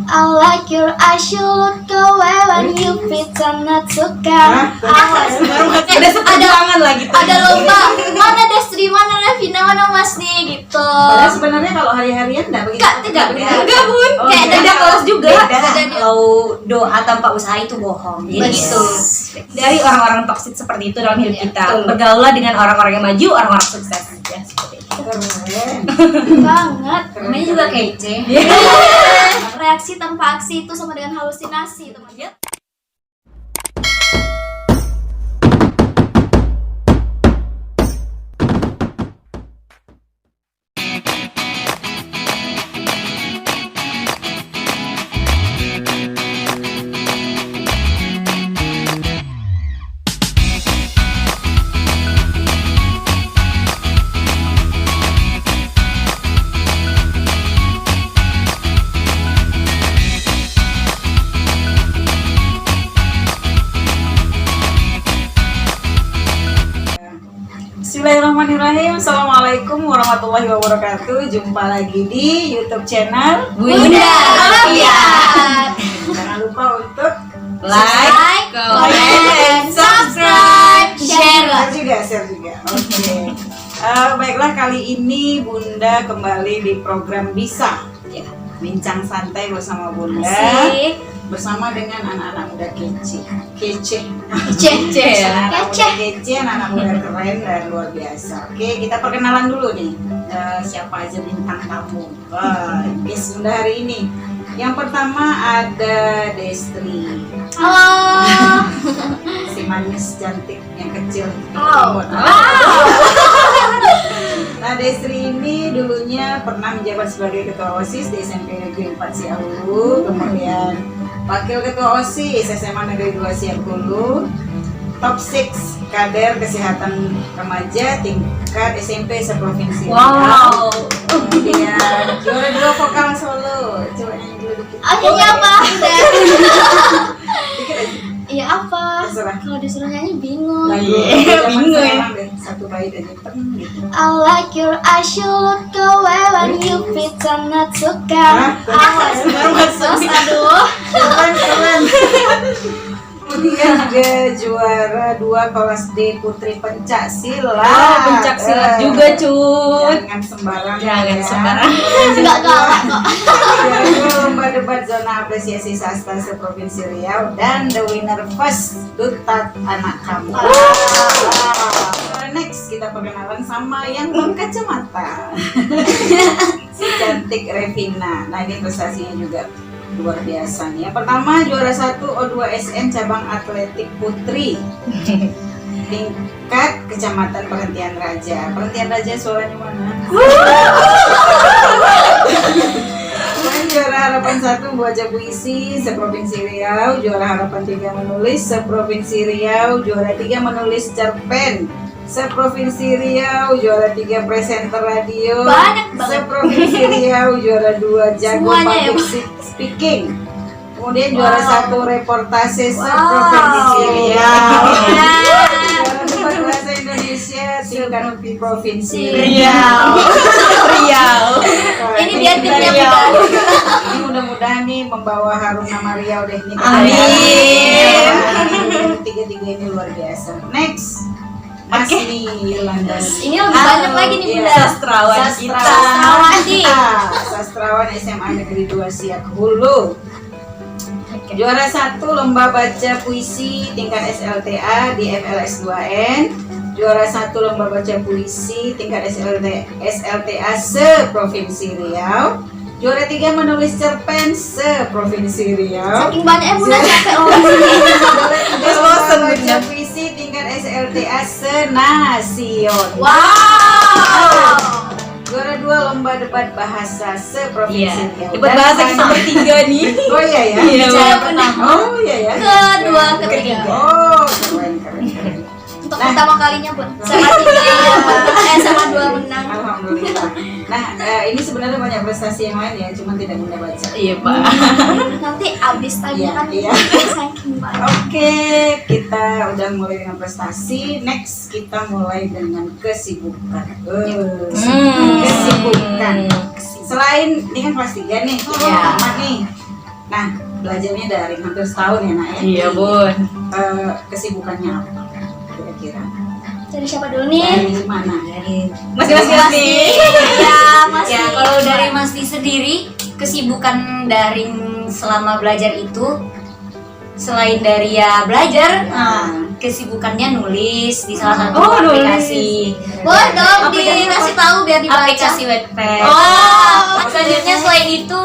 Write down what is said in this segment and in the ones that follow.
I like your eyes, you look away when you pretend not to care. Ada seperjuangan lah gitu. Ada lomba, mana Destri, mana Revina, mana Mas nih gitu. Padahal sebenarnya kalau hari-harian enggak begitu. Tidak benar. Enggak, Bun. Kayak Beda kelas juga. Beda. Kalau doa tanpa usaha itu bohong. Begitu. Dari orang-orang toksik seperti itu dalam hidup kita. Bergaulah dengan orang-orang yang maju, orang-orang sukses. Ya, seperti itu. Keren. Banget. Namanya juga kece. Reaksi tanpa aksi itu sama dengan halusinasi, teman-teman. Bismillahirrahmanirrahim. Assalamualaikum warahmatullahi wabarakatuh. Jumpa lagi di YouTube channel Bunda Rafiat. Jangan lupa untuk Like, comment, subscribe, share. share juga. Oke. Baiklah, kali ini Bunda kembali di program Bisa. Ya. Bincang santai bersama Bunda. Asik. Bersama dengan anak-anak muda kece, Kece. anak-anak muda Kece. kece, anak-anak muda keren dan luar biasa. Oke, kita perkenalan dulu nih. Siapa aja bintang tamu guest Bunda hari ini. Yang pertama ada Destri, Halo. si manis cantik yang kecil. Oh. Nah, Destri ini dulunya pernah menjabat sebagai ketua OSIS di SMP Negeri 4 Siaulu, kemudian Wakil Ketua OSIS SMA Negeri 2 Siaulu, Top 6 Kader Kesehatan Remaja tingkat SMP seprovinsi. Wow. Kemudian juara 2 vokal solo. Coba nyanyi dulu dikit. Nyanyi apa? Dikit aja. Iya apa? Terserah. Kalau disuruh nyanyi bingung. Nah, Bingung ya. sekarang deh, satu bait aja gitu. I like your eyes, you look away when you pretend not to care. Baru masuk. Aduh. Keren. Kemudian juga juara 2 kelas D Putri Pencak Silat. Pencak silat juga, Cut. Jangan sembarangan. Jangan ya. sembarangan. Enggak galak kok. Juara 2 lomba debat zona apresiasi sastra seprovinsi Riau dan the winner first Duta Anak Kamu. Next kita perkenalan sama yang berkacamata. Si cantik Revina. Nah, ini prestasinya juga luar biasa nih. Yang pertama juara 1 O2SN cabang atletik putri tingkat kecamatan Perhentian Raja. Perhentian Raja suaranya mana? Kemudian juara harapan 1 membaca puisi seprovinsi Riau, juara harapan 3 menulis seprovinsi Riau, juara 3 menulis cerpen seprovinsi Riau, juara 3 presenter radio Banyak banget. seprovinsi Riau, juara 2 jago Semuanya ya, public speaking. Kemudian juara 1 reportase Wow. seprovinsi Riau. Ya. Juara 2 bahasa Indonesia tingkat provinsi Riau. Ini biar tipnya Riau. mudah. Ini mudah-mudahan nih membawa harum nama Riau deh nih. Amin. Tiga-tiga ini luar biasa. Next, Masni Yolanda. Ini lebih banyak lagi nih Bunda. Sastrawan kita. Sastrawan nih. Sastrawan SMA Negeri 2 Siak Hulu. Juara 1 lomba baca puisi tingkat SLTA di FLS 2N. Juara 1 lomba baca puisi tingkat SLTA seprovinsi Riau. Juara 3 menulis cerpen seprovinsi Riau. Saking banyaknya Bunda capek loh. Terus baca puisi tingkat SLTA senasional. Wow. Juara 2 lomba debat bahasa seprovinsi Iya. Riau. Debat Dan bahasa kita final- bertiga nih. Oh iya ya. Iya, Saya Bunda. pertama. Oh iya ya. Kedua, ketiga. Oh keren. Untuk pertama kalinya Bun. Sama 3 sama 2 menang. Alhamdulillah. Nah, ini sebenarnya banyak prestasi yang lain ya, cuma tidak Bunda baca. Iya, Pak. Nanti abis tanya kan. Iya. Saking banyak. Oke, kita udah mulai dengan prestasi. Next, kita mulai dengan kesibukan. Kesibukan. Selain ini kan kelas 3 nih, Iya. tamat nih. Nah, belajarnya daring hampir setahun ya nak ya. Iya bun. Kesibukannya apa kira-kira? Dari siapa dulu nih? Dari mana? Dari masing-masing nih. Ya, Mas. Ya, kalau dari Mas Di sendiri, kesibukan daring selama belajar itu selain dari ya belajar, kesibukannya nulis di salah satu aplikasi. Boleh dong Aplikasi dikasih tahu biar dibaca. Aplikasi Wattpad. Oh, Selanjutnya selain itu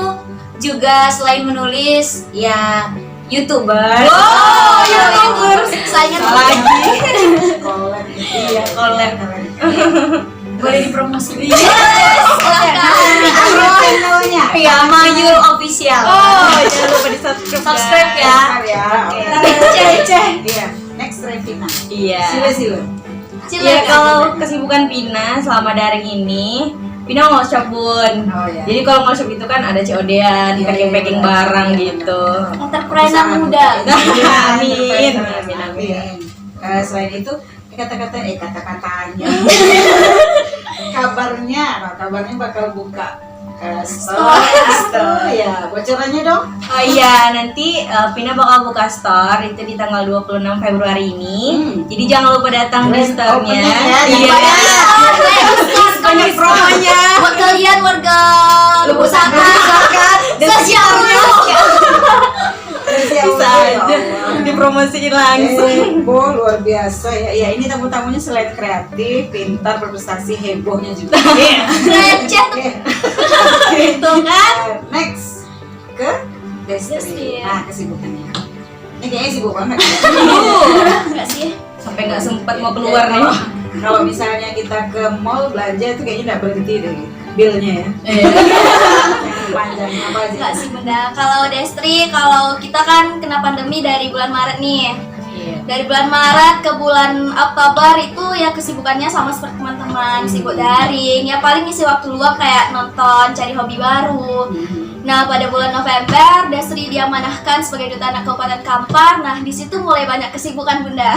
juga selain menulis ya YouTuber. Oh, YouTuber. Saingan Lagi. Kolek. Iya collab. Boleh dipromosi. Promoin namanya. Ya, Mayul Official. Oh jangan lupa di subscribe. Ya. Ya. Ceh. Iya. Next Revina. Iya. Sila. Iya kalau kesibukan Pina selama daring ini, Pina workshop bun. Oh, iya. Jadi kalau workshop itu kan ada COD-an, Iya, packing iya, barang iya. gitu. entrepreneur muda. Amin. Selain itu kata-katanya kabarnya bakal buka store ya, bocorannya dong. Oh iya, nanti Pina bakal buka store itu di tanggal 26 Februari ini. Jadi jangan lupa datang di Grand store-nya. opening ya, Iya. Banyak promonya. Buat kalian warga Lubusaka, sosialnya. Bisa aja dipromosiin langsung. Luar biasa ya. Ya ini tamu-tamunya selain kreatif, pintar, berprestasi, hebohnya juga. Receh. Oke. Gitu kan? Next ke Destri. Destri. Nah, kesibukannya. Ini kayaknya sibuk banget. Enggak sih? Sampai nggak sempat mau keluar nih. Kalau misalnya kita ke mall belanja itu kayaknya nggak berhenti deh bilnya ya. Panjang apa aja. Enggak sih Bunda. Kalau Destri, kalau kita kan kena pandemi dari bulan Maret nih. Iya. Dari bulan Maret ke bulan Oktober itu ya kesibukannya sama seperti teman-teman, sibuk daring. Ya paling isi waktu luang kayak nonton, cari hobi baru. Nah, pada bulan November, Destri diamanahkan sebagai Duta Anak Kabupaten Kampar. Nah, di situ mulai banyak kesibukan Bunda.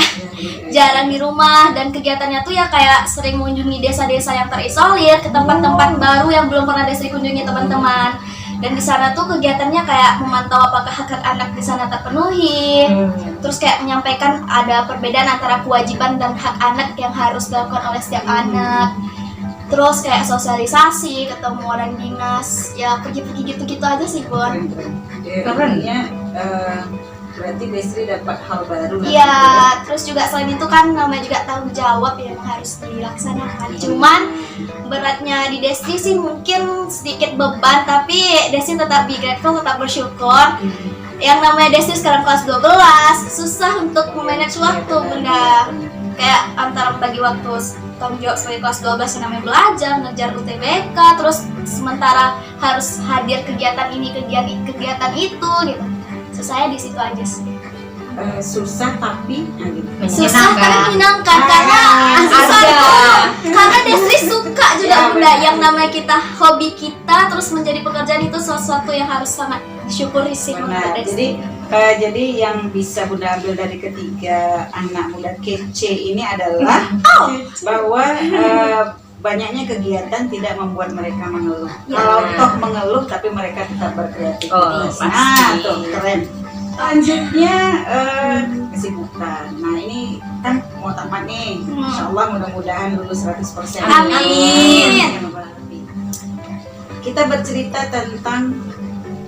Jarang di rumah dan kegiatannya tuh ya kayak sering mengunjungi desa-desa yang terisolir, ke tempat-tempat baru yang belum pernah Destri kunjungi teman-teman. Dan di sana tuh kegiatannya kayak memantau apakah hak-hak anak di sana terpenuhi. Terus kayak menyampaikan ada perbedaan antara kewajiban dan hak anak yang harus dilakukan oleh setiap anak. Terus kayak sosialisasi, ketemu orang dinas, ya pergi-pergi gitu-gitu aja sih Bun. Kerennya berarti Destri dapat hal baru. Iya, terus juga selain itu kan namanya juga tanggung jawab yang harus dilaksanakan. Cuman beratnya di Destri sih mungkin sedikit beban, tapi Destri tetap be grateful, tetap bersyukur. Yang namanya Destri sekarang kelas 12, susah untuk memanage waktu Bunda. Kayak antara membagi waktu tanggung jawab sebagai kelas 12 yang namanya belajar, ngejar UTBK, terus sementara harus hadir kegiatan ini, kegiatan itu gitu. Susahnya di situ aja sih. Susah tapi gitu. Susah tapi menyenangkan karena susah Ada. itu karena Destri suka juga Ya, Bunda. benar. Yang namanya kita hobi kita terus menjadi pekerjaan itu sesuatu yang harus sangat disyukuri sih menurut Benar. Destri. Jadi yang bisa Bunda ambil dari ketiga anak muda kece ini adalah bahwa banyaknya kegiatan tidak membuat mereka mengeluh. Ya. Kalau toh mengeluh tapi mereka tetap berkreativitas. Oh, Nah, pasti. tuh keren. Selanjutnya kesibukan. Nah ini kan mau tamat nih. Insya Allah mudah-mudahan lulus 100%. Amin. Kita bercerita tentang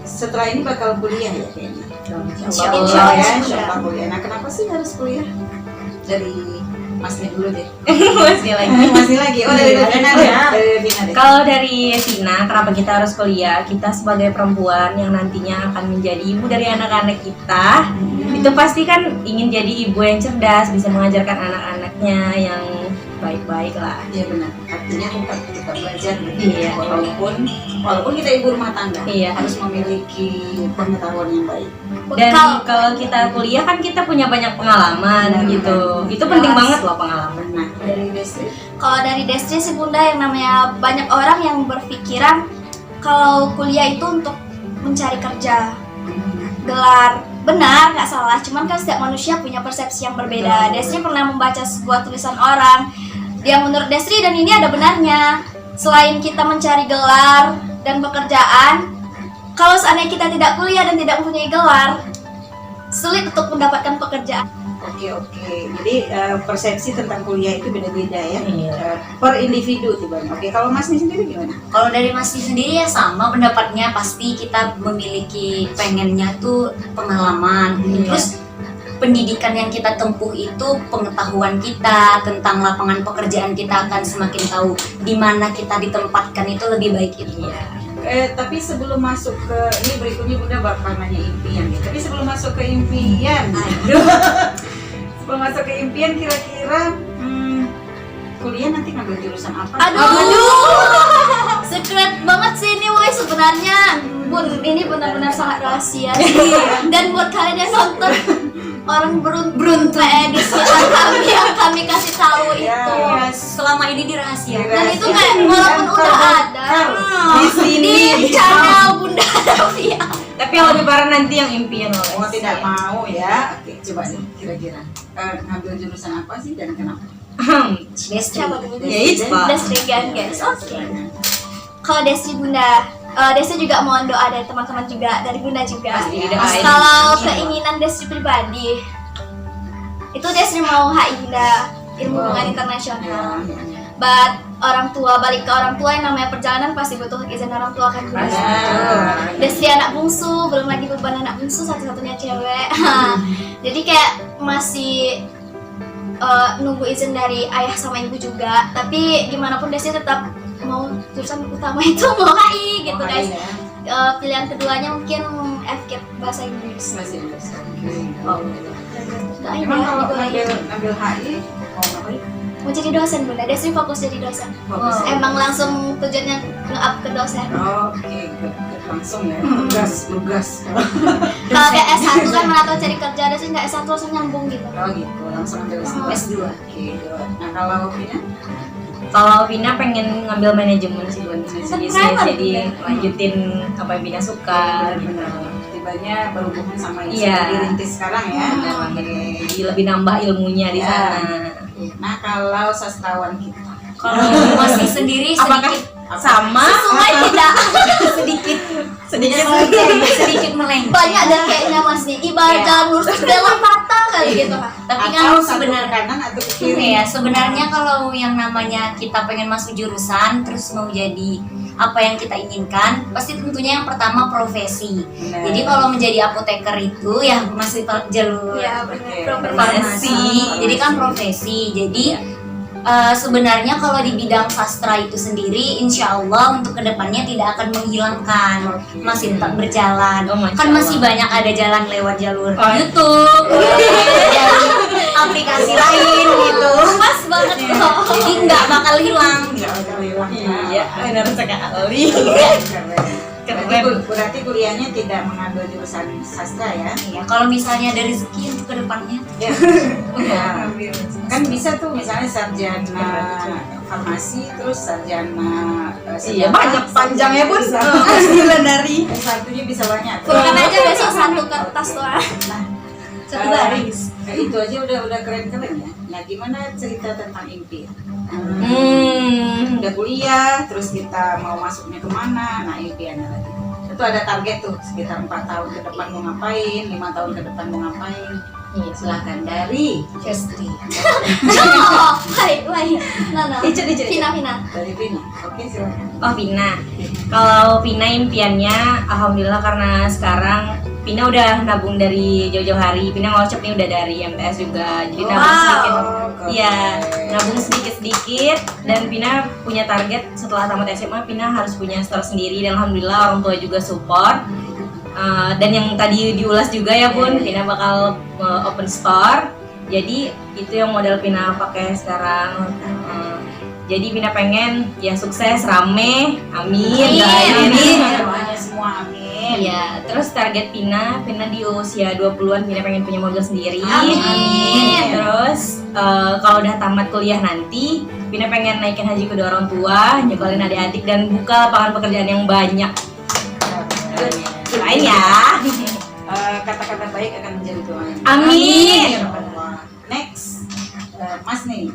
setelah ini bakal kuliah ya kayaknya. Insya Allah Allah. ya, insya Allah kuliah. Nah kenapa sih harus kuliah? Dari Masnya dulu deh. Masih lagi. Masih lagi. Oh dari Vina deh. Dari Vina deh. Kalau dari Vina, kenapa kita harus kuliah? Kita sebagai perempuan yang nantinya akan menjadi ibu dari anak-anak kita, itu pasti kan ingin jadi ibu yang cerdas, bisa mengajarkan anak-anaknya yang baik-baik lah. Iya benar. Artinya kita belajar. Iya. Walaupun kita ibu rumah tangga, Iya. harus memiliki pengetahuan yang baik. Dan Bekal. kalau kita kuliah kan kita punya banyak pengalaman gitu. Itu penting banget loh pengalaman. Nah dari Destri. Kalau dari Destri sih Bunda, yang namanya banyak orang yang berpikiran kalau kuliah itu untuk mencari kerja, gelar. Benar, nggak salah. Cuman kan setiap manusia punya persepsi yang berbeda. Destri pernah membaca sebuah tulisan orang yang menurut Destri dan ini ada benarnya. Selain kita mencari gelar dan pekerjaan, kalau seandainya kita tidak kuliah dan tidak mempunyai gelar, sulit untuk mendapatkan pekerjaan. Oke. Jadi persepsi tentang kuliah itu beda-beda ya. Iya. Per individu tiba. Oke, kalau Mas Ni sendiri gimana? Kalau dari Mas Nih sendiri ya sama pendapatnya, pasti kita memiliki pengennya tuh pengalaman. Terus pendidikan yang kita tempuh itu pengetahuan kita tentang lapangan pekerjaan, kita akan semakin tahu di mana kita ditempatkan itu lebih baik itu. Tapi sebelum masuk ke ini berikutnya Bunda bakal nanya impian. Tapi sebelum masuk ke impian, sebelum masuk ke impian kira-kira kuliah nanti ngambil jurusan apa? Aduh, secret banget sih ini woi sebenarnya. Bun, ini benar-benar sangat rahasia sih. Dan buat kalian yang nonton, orang beruntung di sekitar kami yang kami kasih tahu itu. Ya, selama ini dirahasiakan. Dan itu kayak walaupun udah ada di sini. di channel Bunda Novia. Tapi kalau lebaran nanti yang impian oleh. Oh tidak mau ya? Oke, coba nih kira-kira ngambil jurusan apa sih dan kenapa? Siapa tuh? Ya, it's fun. Destri kan guys. Oke. Kalau Destri Bunda, Destri juga mohon doa dari teman-teman juga, dari Bunda juga. Pasti didoain. Kalau keinginan Destri pribadi, itu Destri mau HI Bunda, ilmu hubungan internasional. But orang tua, balik ke orang tua, yang namanya perjalanan pasti butuh izin orang tua kan Bunda. Destri anak bungsu, belum lagi beban anak bungsu, satu-satunya cewek. Jadi kayak masih nunggu izin dari ayah sama ibu juga. Tapi gimana pun Destri tetap mau jurusan utama itu mau HI gitu guys. Pilihan keduanya mungkin FKIP bahasa Inggris. Doain Emang ya, kalau didoain. ngambil HI mau ngapain? Mau jadi dosen Bunda, Destri fokus jadi dosen. Fokus. Emang langsung tujuannya nge-up ke dosen. Oke, langsung ya. Tugas. Kalau kayak S1 kan mana tahu cari kerja, Destri nggak S1 langsung nyambung gitu. Oh gitu, langsung ambil S2. Oke. Nah kalau Vina? Kalau Vina pengen ngambil manajemen sih Bun, bisnis, jadi lanjutin apa yang Vina suka gitu. Tibanya berhubungan sama yang Iya. sudah dirintis sekarang ya. Oke. Jadi lebih nambah ilmunya di Ya. sana. Nah kalau sastrawan kita, Kalau Mas Nih sendiri Apakah sedikit sama? Sungai tidak. Sedikit sedikit melenceng. Banyak dan kayaknya Mas nih ibarat jalan lurus terus belok patah kali gitu kan. Tapi kan atau satu ke sebenarnya kanan atau ke kiri? ya sebenarnya kalau yang namanya kita pengen masuk jurusan terus mau jadi apa yang kita inginkan, pasti tentunya yang pertama profesi. Benar. Jadi kalau menjadi apoteker itu ya masih jalur Iya Oke. benar. farmasi. Jadi kan profesi. Jadi sebenarnya kalau di bidang sastra itu sendiri, insya Allah untuk kedepannya tidak akan menghilangkan, Oke. masih tetap berjalan. Oh, Masya Kan masih Allah. banyak ada jalan lewat jalur Oh. YouTube, aplikasi lain gitu. Pas banget kok. Jadi nggak bakal hilang. Nggak bakal hilang. Iya, benar sekali. Berarti kuliahnya tidak mengambil jurusan sastra ya? Ya, kalau misalnya ada rezeki untuk kedepannya, Ya. Kan bisa tuh misalnya sarjana farmasi terus sarjana Iya, banyak panjangnya Bun. Bisa. 9 dari. Satunya bisa banyak. Pulkan aja besok satu kertas doang. satu baris. Itu aja udah keren-keren ya. Nah, gimana cerita tentang impian? Udah kuliah, terus kita mau masuknya kemana? Nah, impiannya lagi. Itu ada target tuh, sekitar 4 tahun ke depan mau ngapain, 5 tahun ke depan mau ngapain. Iya, Silahkan dari Justri. Oh, baik. Nah. Icet. Vina. dari Vina. Oke, silakan. Oh, Vina. Kalau Vina impiannya, alhamdulillah karena sekarang Vina udah nabung dari jauh-jauh hari. Vina ngocok nih udah dari MTS juga. Jadi nabung sedikit. Iya, nabung sedikit-sedikit. Dan Vina punya target setelah tamat SMA, Vina harus punya store sendiri. Dan alhamdulillah orang tua juga support. Dan yang tadi diulas juga ya Bun, Vina bakal open store. Jadi itu yang model Vina pakai sekarang. Jadi Vina pengen ya sukses, rame, amin. Doanya semua amin. Ya, terus target Vina di usia 20-an Vina pengen punya mobil sendiri. Amin. Terus kalau udah tamat kuliah nanti Vina pengen naikin haji kedua orang tua, nyekolin adik-adik dan buka lapangan pekerjaan yang banyak. Lain ya. Kata-kata baik akan menjadi doa. Amin. Next, Mas nih.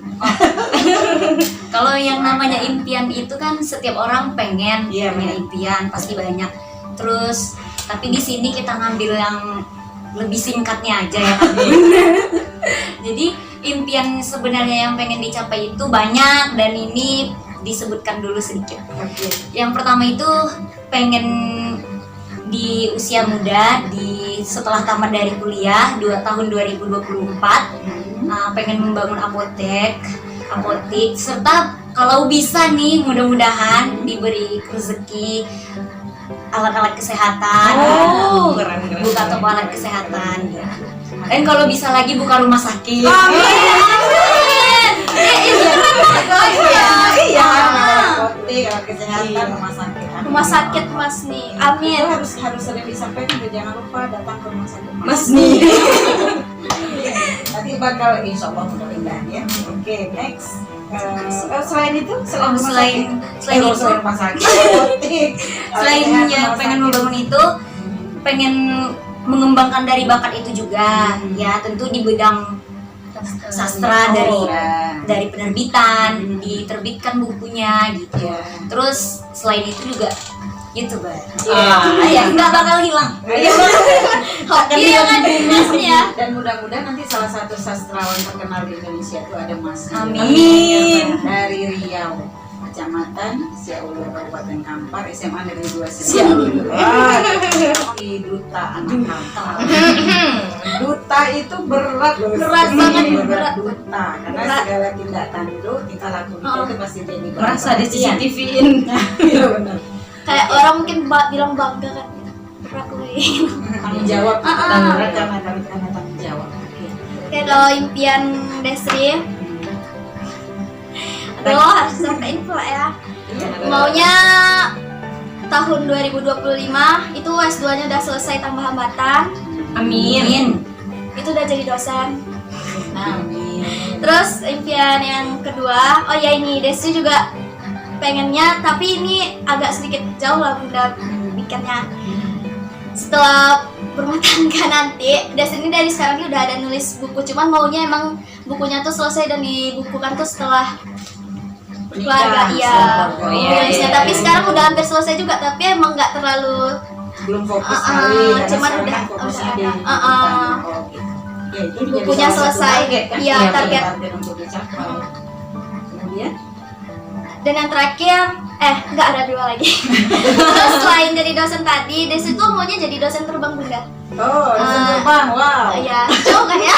Kalau yang namanya impian itu kan setiap orang pengen Iya, punya benar. impian, pasti banyak. Terus tapi di sini kita ngambil yang lebih singkatnya aja ya kan. Jadi impian sebenarnya yang pengen dicapai itu banyak, dan ini disebutkan dulu sedikit. Oke. Yang pertama itu pengen di usia muda, setelah tamat dari kuliah tahun 2024, pengen membangun apotek, serta kalau bisa nih mudah-mudahan diberi rezeki alat-alat kesehatan. Keren. Buka toko alat kesehatan. Dan kalau bisa lagi buka rumah sakit. Iya, apotek, alat kesehatan, rumah sakit. Rumah sakit Mas nih, amin. Itu harus sering disampaikan, jangan lupa datang ke rumah sakit Mas nih. Nanti bakal insya Allah mudah-mudahan ya. Oke, next. Selain itu, Selain rumah sakit, apotek, selain alat yang rumah pengen sakit. membangun itu, pengen mengembangkan dari bakat itu juga. Ya tentu di bidang sastra, dari penerbitan, diterbitkan bukunya gitu. Iya. Terus selain itu juga YouTuber. Iya. Nggak bakal hilang. Hoki yang ada Mas nih ya. Dan mudah-mudahan nanti salah satu sastrawan terkenal di Indonesia itu ada Mas. Amin. Dari Riau, Kecamatan Siaulur, Kabupaten Kampar, SMA Negeri 2 Siaulur. Di Duta Anak Kampar. Duta itu berat banget, berat berat. duta, karena Berat. segala tindak tanduk tingkah laku kita itu pasti jadi bahan Merasa di perhatian. CCTV-in. Iya benar. Kayak orang mungkin bilang bangga kan. Berat gue. Tanggung jawab dan berat karena tanggung jawab. Oke. Oke, kalau impian Desri, aduh harus sampai info ya. Maunya tahun 2025 itu S2-nya udah selesai tambah hambatan, Amin. itu udah jadi dosen. Amin. Terus impian yang kedua, oh ya ini Desri juga pengennya, tapi ini agak sedikit jauh lah bunda pikirnya. Setelah berumah tangga nanti, Desri ini dari sekarang ini udah ada nulis buku, cuman maunya emang bukunya tuh selesai dan dibukukan tuh setelah keluarga, iya. Oh, iya, Nulisnya, iya, tapi iya. sekarang udah hampir selesai juga, tapi emang nggak terlalu. Belum fokus Uh-uh, sekali karena cuman sekarang udah- kan fokusnya udah di ada. buku. Uh-uh. Oh, gitu. Ya, itu menjadi Bukunya salah satu selesai. target, kan? Iya, target. untuk dicapai. Kemudian Dan yang terakhir, nggak ada dua lagi. Terus selain jadi dosen tadi, Desi tuh maunya jadi dosen terbang bunda. dosen terbang, wow. Ya, jauh kan ya?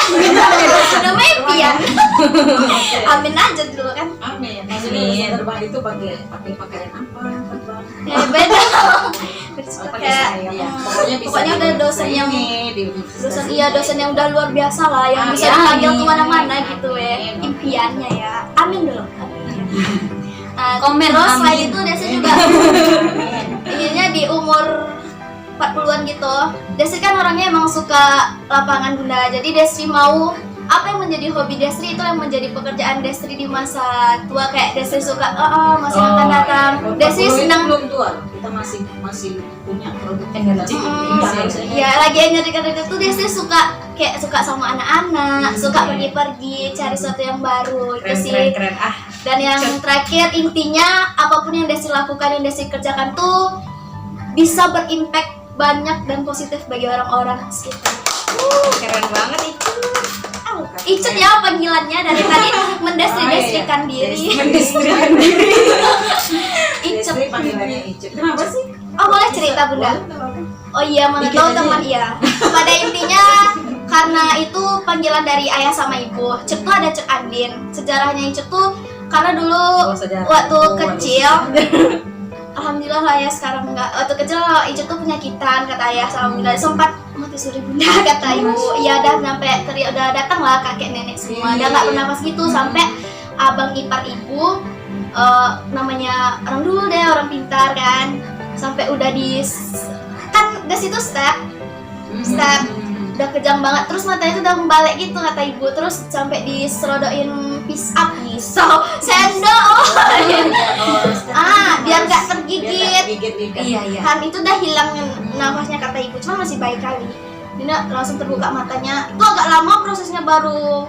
Udah mimpi ya. Amin aja dulu kan. Amin. Amin. Dosen terbang itu pakai pakaian apa? Terbang. Ya beda. Oh, pakai Kayak, sayap. Ya. Pokoknya bisa pokoknya di udah universitas dosen yang ini, di universitas dosen ini. iya dosen yang udah luar biasa lah, yang bisa Amin. dipanggil kemana-mana gitu ya. Amin. Impiannya ya. Amin dulu. Komen, Terus amin. selain itu Desi juga inginnya di umur 40-an gitu. Desi kan orangnya emang suka lapangan bunda. Jadi Desi mau apa yang menjadi hobi Desri itu yang menjadi pekerjaan Desri di masa tua. Kayak Desri suka masih akan datang. Desri senang belum tua. Kita masih punya produk Energi. ya lagi energi itu Desri suka kayak suka sama anak-anak, suka pergi-pergi, cari sesuatu yang baru itu sih. Keren. Dan yang terakhir intinya apapun yang Desi lakukan, yang Desi kerjakan tuh bisa berimpact banyak dan positif bagi orang-orang sekitar. Keren banget itu. Icut ya panggilannya dari tadi mendesri-desrikan diri. Mendistrikan diri. Icut. Desri panggilannya Icut. Kenapa sih? Oh boleh cerita bunda? Oh iya mana Dikit tahu aja teman ya? iya. Pada intinya karena itu panggilan dari ayah sama ibu. Cut tuh ada Cut Andin. Sejarahnya Icut tuh karena dulu sejarah. waktu kecil alhamdulillah lah ya sekarang enggak. Waktu kecil Icut tuh penyakitan kata ayah sama bunda, sempat mati suri bunda kata ibu. Iya dah sampai udah datang lah kakek nenek semua. Dia nggak pernah pas gitu sampai abang ipar ibu namanya orang dulu deh orang pintar kan. Sampai udah kan di situ step udah kejam banget, terus matanya tuh udah membalik gitu kata ibu, terus sampai diserodokin pisau sendok biar nggak tergigit. Iya. Kan itu udah hilang nafasnya kata ibu, cuma masih baik kali. Dia langsung terbuka matanya. Itu agak lama prosesnya baru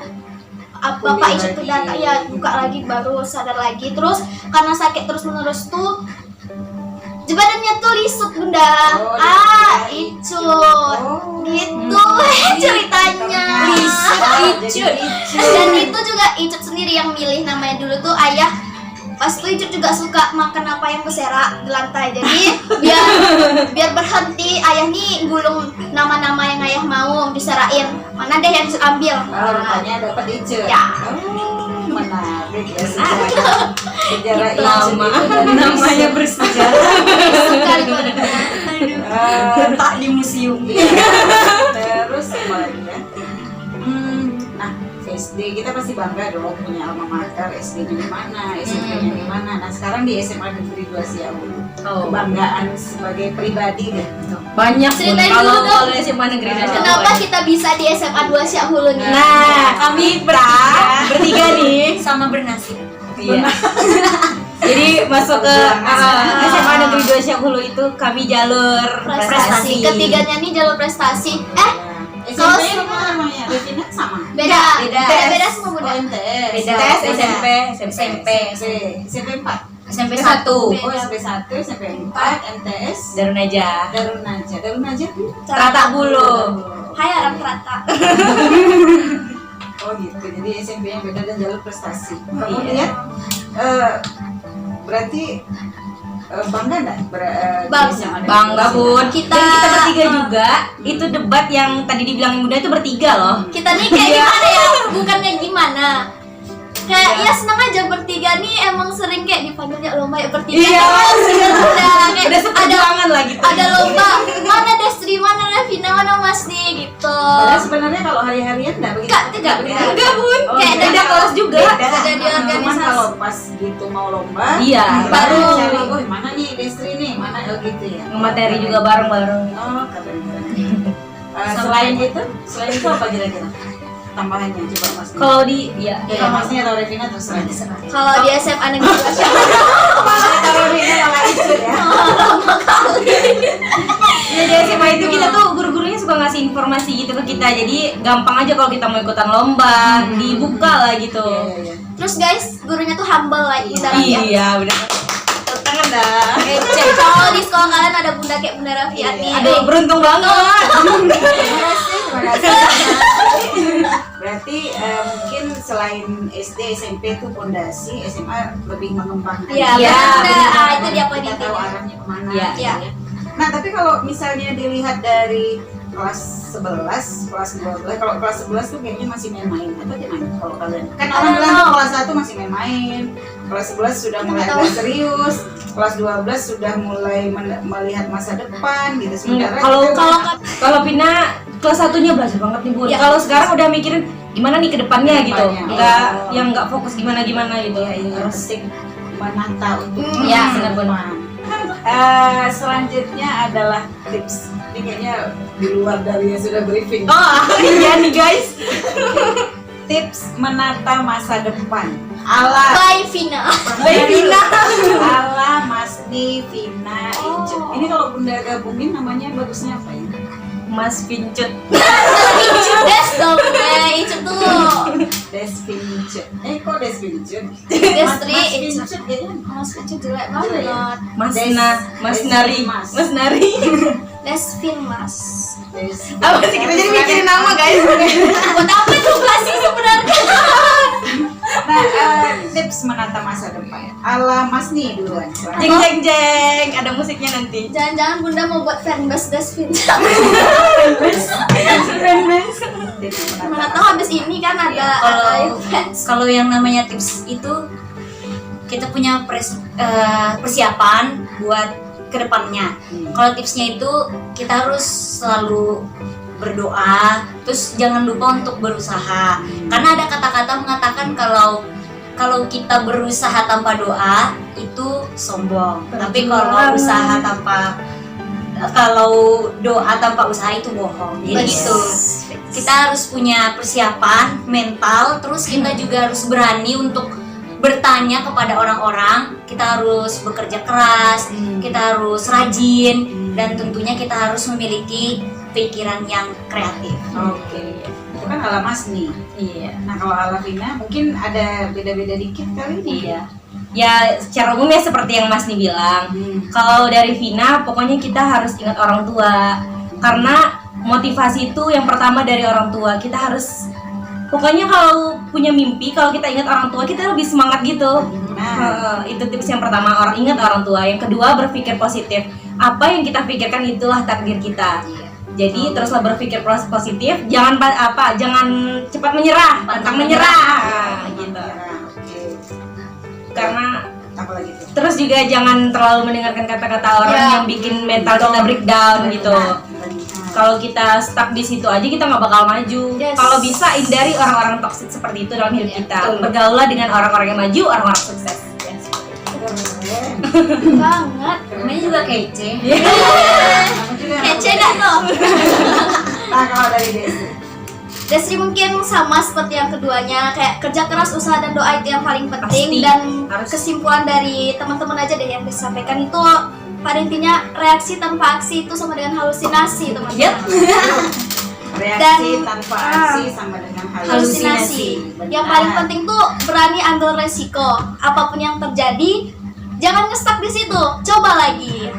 bapak itu datang ya buka lagi baru sadar lagi. Terus karena sakit terus menerus tuh Badannya tuh lisut bunda. Oh, Icut. Gitu ceritanya. Icut. Dan itu juga Icut sendiri yang milih namanya. Dulu tuh ayah pas tuh Icut juga suka makan apa yang berserak di lantai. Jadi biar berhenti ayah nih gulung nama-nama yang ayah mau diserain. Mana deh yang ambil. Rupanya dapat Icut. Ya. Menarik ya sejarah Icut Nama itu dari namanya bersejarah. Sekali banget. Tak di museum. Terus kembali ya. Nah, SD kita pasti bangga dong punya alma mater, SD-nya di mana, SMP-nya di mana. Nah, sekarang di SMA Negeri 2 Siaulu. Kebanggaan sebagai pribadi deh. Banyak Ceritain kalau dulu dong. SMA Negeri Dasar. Kenapa kita bisa di SMA 2 Siaulu nih? Nah, kami bertiga nih. Sama bernasib. Iya. Jadi masuk ke SMA Negeri 2 Siaulu itu kami jalur prestasi. Ketiganya nih jalur prestasi. SMP-nya namanya Revina sama. Beda TS. semua bunda. MTS. Beda TS, SMP. SMP 4. SMP 1. Oh, SMP 1, SMP 4, MTS. Darun Naja. Darun Naja tuh. Trata Bulu. Hai orang Trata. Oh gitu, jadi SMP yang beda dan jalur prestasi. Iya. Kemudian berarti bangga nggak Bangga Bun. Kita- Dan kita bertiga juga. Itu debat yang tadi dibilang Bunda itu bertiga loh. Kita nih kayak gimana ya? Bukannya gimana? Kayak ya senang aja bertiga nih, emang sering kayak dipanggilnya lomba ya bertiga. Iya. Kayak Udah seperjuangan lah gitu. ada lomba, mana Destri, mana Revina, mana Mas nih gitu. Padahal sebenarnya kalau hari-harian nggak begitu. Tidak. Enggak Bun. Oh, Kayak Beda kelas juga. Beda di Cuman organisasi. kalau pas gitu mau lomba, Iya, baru baru. cari, oh mana nih Destri nih, mana gitu ya. Materi juga bareng-bareng. Oh, keren. Selain itu apa kira-kira tambahannya coba Mas? Kalau di ya Masnya atau Revina terserah. Kalau di SMA Negeri 2 Siaulu, Kalau Revina malah Icut ya. ya di SMA itu kita tuh guru-gurunya suka ngasih informasi gitu ke kita. Jadi gampang aja kalau kita mau ikutan lomba, dibuka lah gitu. Iya. terus guys gurunya tuh humble like Bunda Rafia. Iya, udah. Tepuk tangan dah. Kalau di sekolah kalian ada bunda kayak Bunda Rafia nih. Aduh, beruntung banget. Terima kasih. Berarti mungkin selain SD, SMP itu pondasi, SMA lebih mengembangkan. Iya, Iya, benar. Itu dia poin Kita tahu intinya. arahnya kemana. Iya. gitu ya. Nah, tapi kalau misalnya dilihat dari kelas 11, kelas 12, kalau kelas 11 tuh kayaknya masih main-main atau gimana kalau kalian? Kan orang bilang tuh kelas 1 masih main-main, kelas 11 sudah mulai agak serius, kelas 12 sudah mulai melihat masa depan gitu. Sementara Kalau Pina kelas satunya belajar banget nih Bun. Ya. Kalau sekarang udah mikirin gimana nih ke depannya gitu. Kedepannya. Yang nggak fokus gimana gitu. yang penting menata untuk Ya, masa benar, depan. Selanjutnya adalah tips. Ini kayaknya di luar dari yang sudah briefing. Oh, iya nih guys. Tips menata masa depan ala Bye Vina. ala Masni Vina Icut. Ini kalau Bunda gabungin namanya bagusnya apa ya? Mas Pincut. Des dong, Icut tuh. Desvin Icut. Kok Desvin Icut? Destri Mas Icut. Icut ya kan? Mas Icut jelek banget. Mas Nari. Desvin Mas. Apa sih kita jadi mikirin nama guys? Buat apa itu sih sebenarnya? Nah, tips menata masa depan ala Masni duluan. Jeng jeng jeng. Ada musiknya nanti. Jangan-jangan Bunda mau buat fanbase Desvin. Tips menata Mana tahu habis ini kan ada fans. Kalau yang namanya tips itu kita punya persiapan buat kedepannya. Kalau tipsnya itu kita harus selalu berdoa, terus jangan lupa untuk berusaha. Karena ada kata-kata mengatakan kalau kita berusaha tanpa doa itu sombong. Tapi kalau doa tanpa usaha itu bohong. Jadi itu kita harus punya persiapan mental, terus kita juga harus berani untuk bertanya kepada orang-orang. Kita harus bekerja keras, kita harus rajin, dan tentunya kita harus memiliki pikiran yang kreatif. Oke, itu kan ala Masni. Iya. Nah kalau ala Vina mungkin ada beda-beda dikit kali ini. Iya. Ya secara umum ya seperti yang Mas Ni bilang. Kalau dari Vina, pokoknya kita harus ingat orang tua. Karena motivasi itu yang pertama dari orang tua. Kita harus, pokoknya kalau punya mimpi, kalau kita ingat orang tua, kita lebih semangat gitu. Itu tips yang pertama, ingat orang tua. Yang kedua, berpikir positif. Apa yang kita pikirkan itulah takdir kita. Jadi teruslah berpikir positif, jangan cepat menyerah, pantang menyerah. Gitu. Karena terus juga jangan terlalu mendengarkan kata-kata orang yang bikin mental kita breakdown gitu. Kalau kita stuck di situ aja, kita nggak bakal maju. Kalau bisa hindari orang-orang toksik seperti itu dalam hidup kita. Bergaulah dengan orang-orang yang maju, orang-orang sukses. Banget. Namanya juga kece. Kece gak tuh? Nah, kalau dari Desi? Desi mungkin sama seperti yang keduanya, kayak kerja keras, usaha dan doa itu yang paling penting. Pasti. Dan Harus. kesimpulan dari teman-teman aja deh yang disampaikan itu, pada intinya reaksi tanpa aksi itu sama dengan halusinasi, teman-teman. Reaksi tanpa aksi sama dengan Halusinasi. Yang paling penting tuh berani ambil resiko. Apapun yang terjadi, jangan ngestak di situ, coba lagi.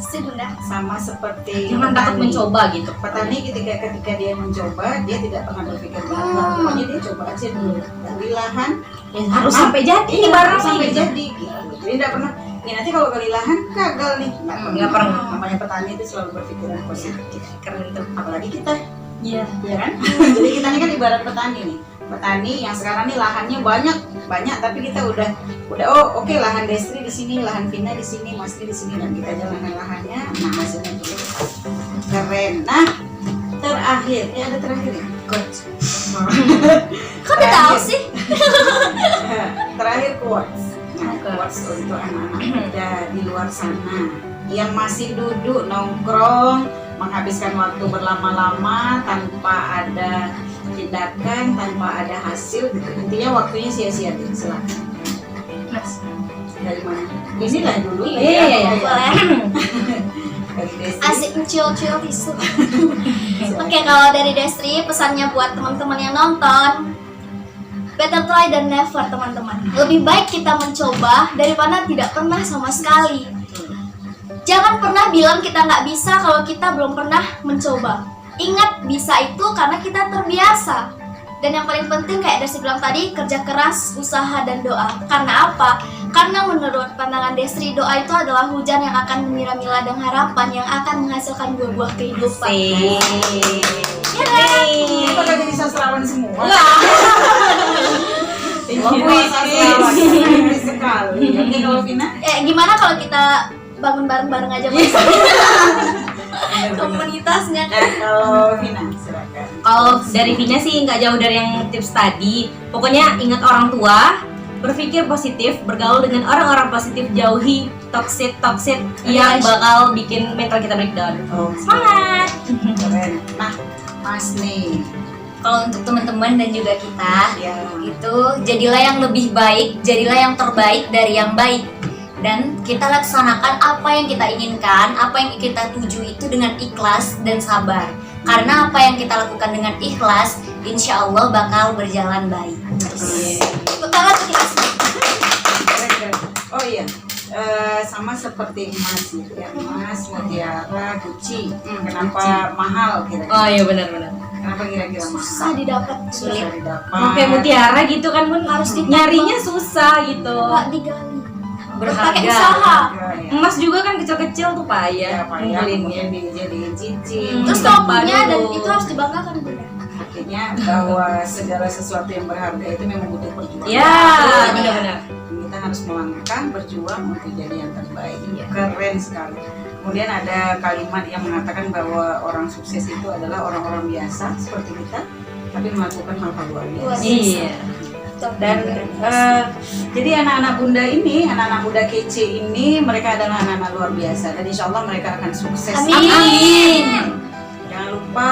Sih Bunda. Sama seperti Jangan takut mencoba gitu. Petani ketika dia mencoba, dia tidak pernah berpikir gagal. Pokoknya dia coba aja dulu. Gali lahan, Harus sampai jadi iya, barang sampai gitu. jadi. Jadi tidak pernah. Ya nanti kalau gali lahan gagal nih. Nggak pernah. Namanya petani itu selalu berpikiran positif. Keren tuh. Apalagi kita, Iya. ya kan? Jadi kita ini kan ibarat petani nih. Petani yang sekarang nih lahannya banyak, tapi kita udah oke, lahan Destri di sini, lahan Vina di sini, Masri di sini, dan kita jalankan lahannya, nah hasilnya juga keren. Nah, terakhir, ada terakhir ya? Kok udah tahu sih? Terakhir quotes. Nah, quotes untuk anak-anak muda di luar sana yang masih duduk nongkrong, menghabiskan waktu berlama-lama tanpa ada tindakan, tanpa ada hasil gitu. Intinya waktunya sia-sia deh. Silakan. Mas. Dari mana? Inilah dulu. Iya. Boleh. Dari Desi. Asik mencil-cil tisu. Oke, kalau dari Destri, pesannya buat teman-teman yang nonton, better try than never, teman-teman. Lebih baik kita mencoba daripada tidak pernah sama sekali. Jangan pernah bilang kita nggak bisa kalau kita belum pernah mencoba. Ingat, bisa itu karena kita terbiasa. Dan yang paling penting kayak Desi bilang tadi, kerja keras, usaha, dan doa. Karena apa? Karena menurut pandangan Destri, doa itu adalah hujan yang akan menyiram ladang harapan yang akan menghasilkan buah-buah kehidupan. Ya kan? Kita udah jadi sastrawan semua. Puisi. Sekali. Oke, kalau Vina? Gimana kalau kita bangun bareng-bareng aja Mas? Komunitasnya kan. Kalau Vina, silakan. Kalau dari Vina sih nggak jauh dari yang tips tadi. Pokoknya ingat orang tua, berpikir positif, bergaul dengan orang-orang positif, jauhi toxic yang bakal bikin mental kita breakdown. Semangat. Keren. Nah, Mas nih. Kalau untuk teman-teman dan juga kita, Ya. itu jadilah yang lebih baik, jadilah yang terbaik dari yang baik. Dan kita laksanakan apa yang kita inginkan, apa yang kita tuju itu dengan ikhlas dan sabar. Karena apa yang kita lakukan dengan ikhlas, insya Allah bakal berjalan baik. Banget ikhlasnya. Keren. Oh iya, sama seperti emas gitu ya, emas, mutiara, Gucci. Kenapa mahal kira-kira? Oh iya benar-benar. Kenapa kira-kira mahal? Susah didapat, Susah didapat. Pakai mutiara gitu kan Bun, Harus nyarinya susah gitu. nggak digali. Berharga. Pakai usaha. Ya. Emas juga kan kecil-kecil tuh Ya, payah Pak, ya, ngumpulinnya. kemudian dijadiin cincin. Terus Tempat kalau punya dan dulu. itu harus dibanggakan Bunda. Artinya bahwa segala sesuatu yang berharga itu memang butuh perjuangan. Ya, Iya. benar-benar. Kita harus melangkah, berjuang untuk jadi yang terbaik. Keren sekali. Kemudian ada kalimat yang mengatakan bahwa orang sukses itu adalah orang-orang biasa seperti kita, tapi melakukan hal-hal luar biasa. Iya. Dan jadi anak-anak bunda ini, anak-anak muda kece ini, mereka adalah anak-anak luar biasa. Dan insya Allah mereka akan sukses. Amin. Jangan lupa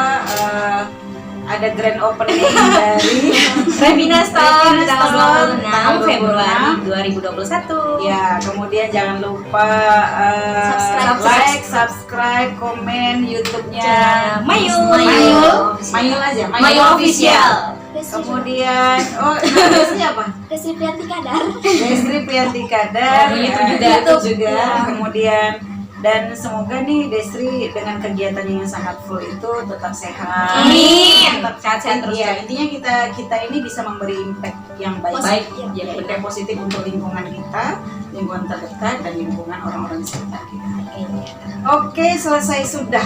ada grand opening dari Revina Store Revina tanggal Store, 26 Februari 2021. Ya, kemudian jangan lupa Subscribe. subscribe, komen YouTube-nya Mayul. Mayul aja, Mayul Official. Kemudian Destri apa? Destri Priyanti Kadar. Destri Priyanti Kadar, Oh, ya, itu itu juga. Ya. Kemudian dan semoga nih Destri dengan kegiatan yang sangat full itu tetap sehat. Amin. Tetap Sehat-sehat terus, ya, ya. intinya kita ini bisa memberi impact yang baik, Positif, ya, ya. impact positif untuk lingkungan kita, lingkungan terdekat dan lingkungan orang-orang di sekitar kita. Oke, selesai sudah.